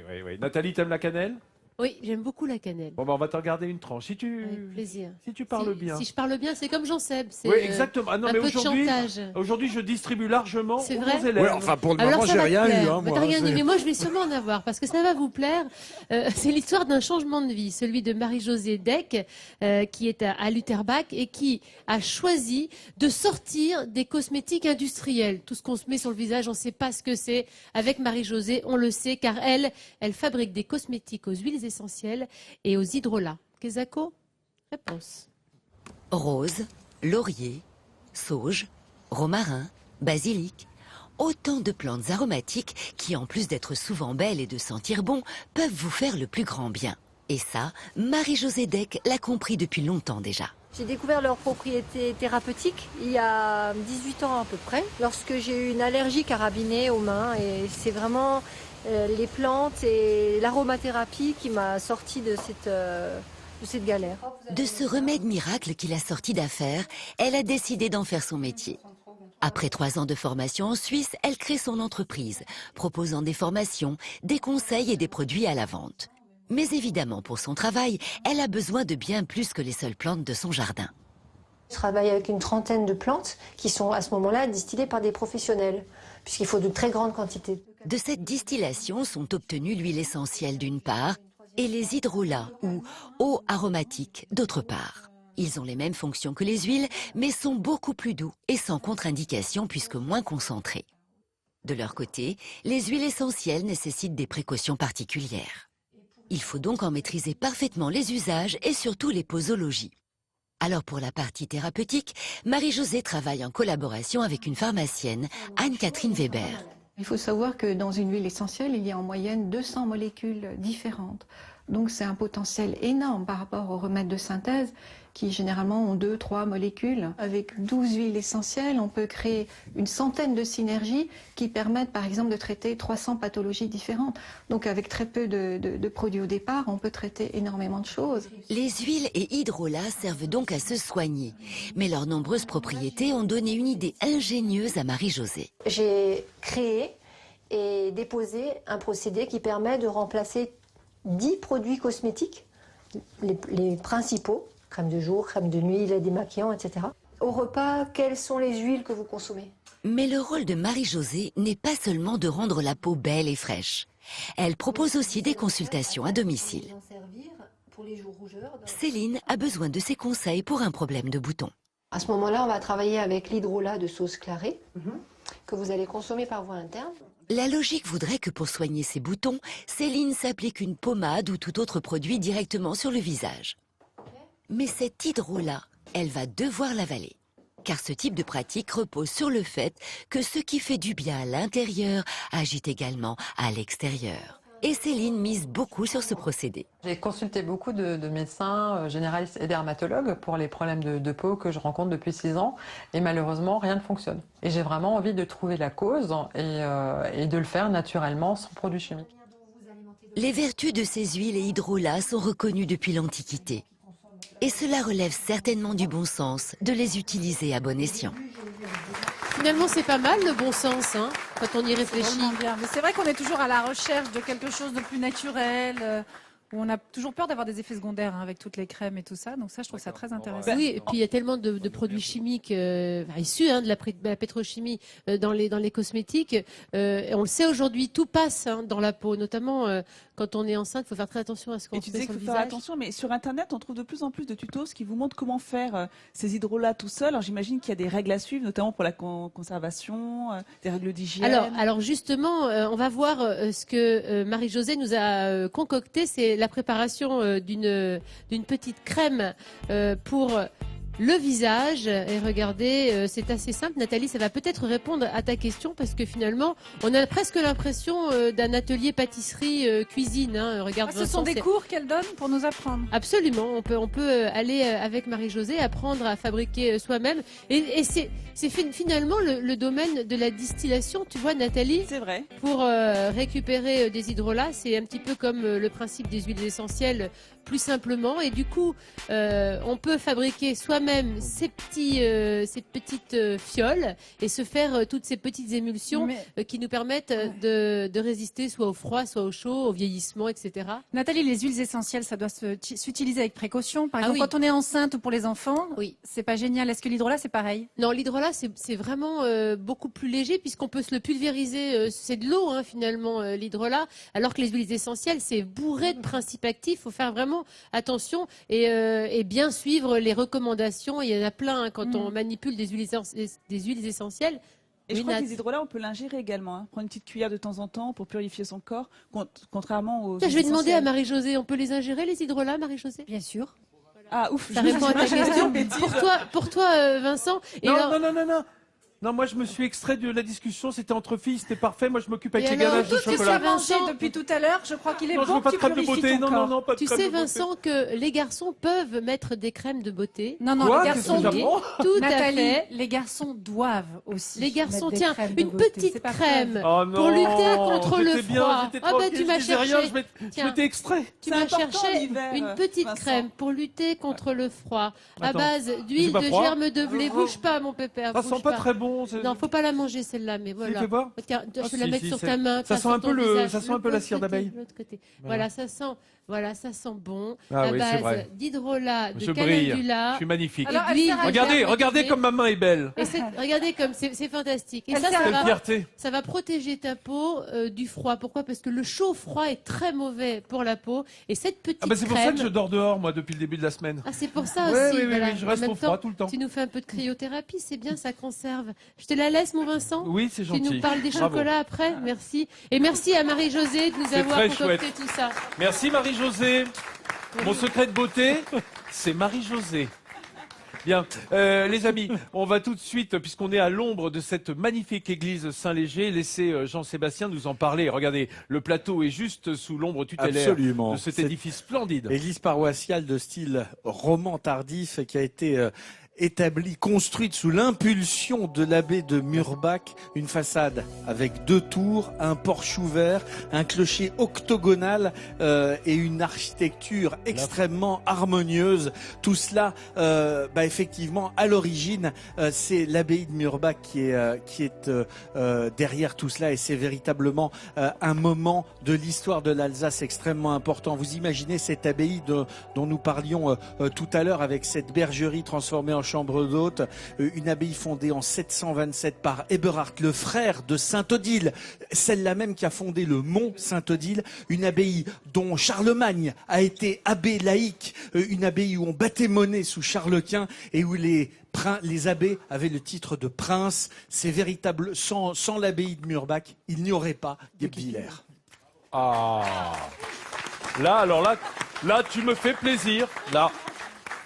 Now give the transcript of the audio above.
Oui, oui. Nathalie, t'aimes la cannelle? Oui, j'aime beaucoup la cannelle. Bon, ben, on va te regarder une tranche. Avec plaisir. Si tu parles bien. Si je parle bien, c'est comme Jean Seb. C'est Oui, exactement. Ah non, un mais peu de chantage. aujourd'hui, je distribue largement C'est aux vrai élèves. Ouais, enfin, pour le Alors moment, ça j'ai va te rien eu. plaire. Hein, Mais moi, t'as rien eu, c'est- mais moi je vais sûrement en avoir parce que ça va vous plaire. C'est l'histoire d'un changement de vie, celui de Marie-Josée Deck, qui est à Lutterbach et qui a choisi de sortir des cosmétiques industriels. Tout ce qu'on se met sur le visage, on ne sait pas ce que c'est. Avec Marie-Josée, on le sait car elle fabrique des cosmétiques aux huiles essentielles et aux hydrolats. Kezako, réponse. Rose, laurier, sauge, romarin, basilic. Autant de plantes aromatiques qui, en plus d'être souvent belles et de sentir bon, peuvent vous faire le plus grand bien. Et ça, Marie-Josée Deck l'a compris depuis longtemps déjà. J'ai découvert leurs propriétés thérapeutiques il y a 18 ans à peu près, lorsque j'ai eu une allergie carabinée aux mains. Et c'est vraiment les plantes et l'aromathérapie qui m'a sorti de cette galère. De ce remède miracle qu'il a sorti d'affaires, elle a décidé d'en faire son métier. Après 3 ans de formation en Suisse, elle crée son entreprise, proposant des formations, des conseils et des produits à la vente. Mais évidemment, pour son travail, elle a besoin de bien plus que les seules plantes de son jardin. Je travaille avec une trentaine de plantes qui sont à ce moment-là distillées par des professionnels, puisqu'il faut de très grandes quantités. De cette distillation sont obtenues l'huile essentielle d'une part et les hydrolats ou eaux aromatiques d'autre part. Ils ont les mêmes fonctions que les huiles, mais sont beaucoup plus doux et sans contre-indication puisque moins concentrés. De leur côté, les huiles essentielles nécessitent des précautions particulières. Il faut donc en maîtriser parfaitement les usages et surtout les posologies. Alors pour la partie thérapeutique, Marie-Josée travaille en collaboration avec une pharmacienne, Anne-Catherine Weber. Il faut savoir que dans une huile essentielle, il y a en moyenne 200 molécules différentes. Donc c'est un potentiel énorme par rapport aux remèdes de synthèse qui généralement ont 2-3 molécules. Avec 12 huiles essentielles, on peut créer une centaine de synergies qui permettent par exemple de traiter 300 pathologies différentes. Donc avec très peu de produits au départ, on peut traiter énormément de choses. Les huiles et hydrolats servent donc à se soigner. Mais leurs nombreuses propriétés ont donné une idée ingénieuse à Marie-Josée. J'ai créé et déposé un procédé qui permet de remplacer 10 produits cosmétiques, les principaux, crème de jour, crème de nuit, lait démaquillant, etc. Au repas, quelles sont les huiles que vous consommez? Mais le rôle de Marie-Josée n'est pas seulement de rendre la peau belle et fraîche. Elle propose aussi des consultations à domicile. Céline a besoin de ses conseils pour un problème de boutons. À ce moment-là, on va travailler avec l'hydrolat de sauce clarée que vous allez consommer par voie interne. La logique voudrait que pour soigner ses boutons, Céline s'applique une pommade ou tout autre produit directement sur le visage. Mais cet hydrolat, elle va devoir l'avaler. Car ce type de pratique repose sur le fait que ce qui fait du bien à l'intérieur agit également à l'extérieur. Et Céline mise beaucoup sur ce procédé. J'ai consulté beaucoup de médecins généralistes et dermatologues pour les problèmes de peau que je rencontre depuis 6 ans. Et malheureusement, rien ne fonctionne. Et j'ai vraiment envie de trouver la cause et de le faire naturellement, sans produits chimiques. Les vertus de ces huiles et hydrolats sont reconnues depuis l'Antiquité. Et cela relève certainement du bon sens de les utiliser à bon escient. Finalement, c'est pas mal le bon sens, hein, quand on y réfléchit. Bien. Mais c'est vrai qu'on est toujours à la recherche de quelque chose de plus naturel, où on a toujours peur d'avoir des effets secondaires avec toutes les crèmes et tout ça. Donc ça, je trouve ça très intéressant. Oui, et puis il y a tellement de produits chimiques issus de la pétrochimie dans les cosmétiques. Et on le sait aujourd'hui, tout passe dans la peau, notamment quand on est enceinte. Il faut faire très attention à ce qu'on Et se tu met disais sur qu'il le faut faire visage. attention, mais sur Internet, on trouve de plus en plus de tutos qui vous montrent comment faire ces hydrolats tout seul. Alors j'imagine qu'il y a des règles à suivre, notamment pour la conservation, des règles d'hygiène. Alors justement, on va voir ce que Marie-Josée nous a concocté. C'est la préparation d'une petite crème pour le visage. Et regardez, c'est assez simple. Nathalie, ça va peut-être répondre à ta question parce que finalement, on a presque l'impression d'un atelier pâtisserie cuisine. Hein. Regarde, Ce sont des cours qu'elle donne pour nous apprendre. Absolument, on peut aller avec Marie-Josée apprendre à fabriquer soi-même. Et c'est finalement le domaine de la distillation, tu vois Nathalie. C'est vrai. Pour récupérer des hydrolats, c'est un petit peu comme le principe des huiles essentielles plus simplement. Et du coup, on peut fabriquer soi-même soi-même ces petites fioles et se faire toutes ces petites émulsions qui nous permettent de résister soit au froid, soit au chaud, au vieillissement, etc. Nathalie, les huiles essentielles, ça doit s'utiliser avec précaution. Par exemple, oui. quand on est enceinte ou pour les enfants, Oui. c'est pas génial. Est-ce que l'hydrolat, c'est pareil? Non, l'hydrolat, c'est vraiment beaucoup plus léger puisqu'on peut se le pulvériser. C'est de l'eau, finalement, l'hydrolat. Alors que les huiles essentielles, c'est bourré de principes actifs. Il faut faire vraiment attention et bien suivre les recommandations. Il y en a plein quand on manipule des huiles essentielles. Et je crois que les hydrolats, on peut l'ingérer également. Prendre une petite cuillère de temps en temps pour purifier son corps, contrairement aux. Tiens, je vais demander à essentielles. Marie-Josée, on peut les ingérer, les hydrolats, Marie-Josée? Bien sûr. Ah, ouf. Ça répond à ta question. Pour toi, Vincent. Et Non, alors- non. Non, moi je me suis extrait de la discussion, c'était entre filles, c'était parfait. Moi je m'occupe avec Et les alors, ganaches de Tout ce que tu chocolat. as mangé Vincent, depuis tout à l'heure, je crois qu'il est Non, je bon veux pas que de tu crème de purifies beauté. ton Non, corps. non, pas de Tu crème sais, de beauté. Vincent, que les garçons peuvent mettre des crèmes de beauté. Non, non, Quoi? les Qu'est-ce garçons, que j'apprends Tout Nathalie, à fait. les garçons doivent aussi. Les garçons, mettre des tiens, crèmes de une beauté. petite C'est pas crème Oh non, pour lutter contre le j'étais bien, froid. j'étais Ah bah tranquille, tu m'as je disais rien, cherché. je Tiens. m'étais extrait. Tu C'est m'as important, cherché l'hiver, une petite Vincent. crème pour lutter contre le froid à Attends, base j'ai d'huile pas de froid. germe de blé. Bouge pas, mon pépère. Ça bouge sent pas très bon. Non, faut pas la manger celle-là, mais voilà. fais voir. Tiens, je Ah, vais la si, mettre si, sur c'est- ta main. ça face sent sur un peu ton le- visage. ça sent un peu la cire L'autre d'abeille. côté, l'autre côté. Voilà. Voilà, ça sent bon. Ah à oui, c'est base vrai. d'hydrolat, de Je brille. Je calendula. suis magnifique. Alors, elle d'huile sert à- de Regardez, germe de regardez blé. comme ma main est belle. Et regardez comme c'est fantastique. Et Elle ça, sert à- ça Quelle va, fierté. ça va protéger ta peau du froid. Pourquoi? Parce que le chaud-froid est très mauvais pour la peau. Et cette petite Ah bah c'est pour ça crème. que je dors dehors moi depuis le début de la semaine. Ah, c'est pour ça Ouais, aussi. oui, oui, voilà. oui, je En reste même au froid temps, tout le temps. Tu nous fais un peu de cryothérapie, c'est bien, ça conserve. Je te la laisse, mon Vincent. Oui, c'est Tu gentil. nous parles des Bravo. chocolats après, merci. Et merci à Marie-Josée de nous C'est avoir très concocté chouette. tout ça. Merci Marie-Josée. Mon secret de beauté, c'est Marie-Josée. Bien, les amis, on va tout de suite, puisqu'on est à l'ombre de cette magnifique église Saint-Léger, laisser Jean-Sébastien nous en parler. Regardez, le plateau est juste sous l'ombre tutélaire Absolument. de cet C'est édifice splendide. Église paroissiale de style roman tardif qui a été établie, construite sous l'impulsion de l'abbé de Murbach, une façade avec 2 tours, un porche ouvert, un clocher octogonal et une architecture extrêmement harmonieuse. Tout cela, effectivement, à l'origine, c'est l'abbaye de Murbach qui est derrière tout cela et c'est véritablement un moment de l'histoire de l'Alsace extrêmement important. Vous imaginez cette abbaye dont nous parlions tout à l'heure avec cette bergerie transformée en chambre d'hôte, une abbaye fondée en 727 par Eberhard, le frère de Saint-Odile, celle-là même qui a fondé le mont Saint-Odile, une abbaye dont Charlemagne a été abbé laïque, une abbaye où on battait monnaie sous Charles Quint et où les abbés avaient le titre de prince. C'est véritable, sans l'abbaye de Murbach, il n'y aurait pas Guebwiller. Ah. Là, tu me fais plaisir. Là,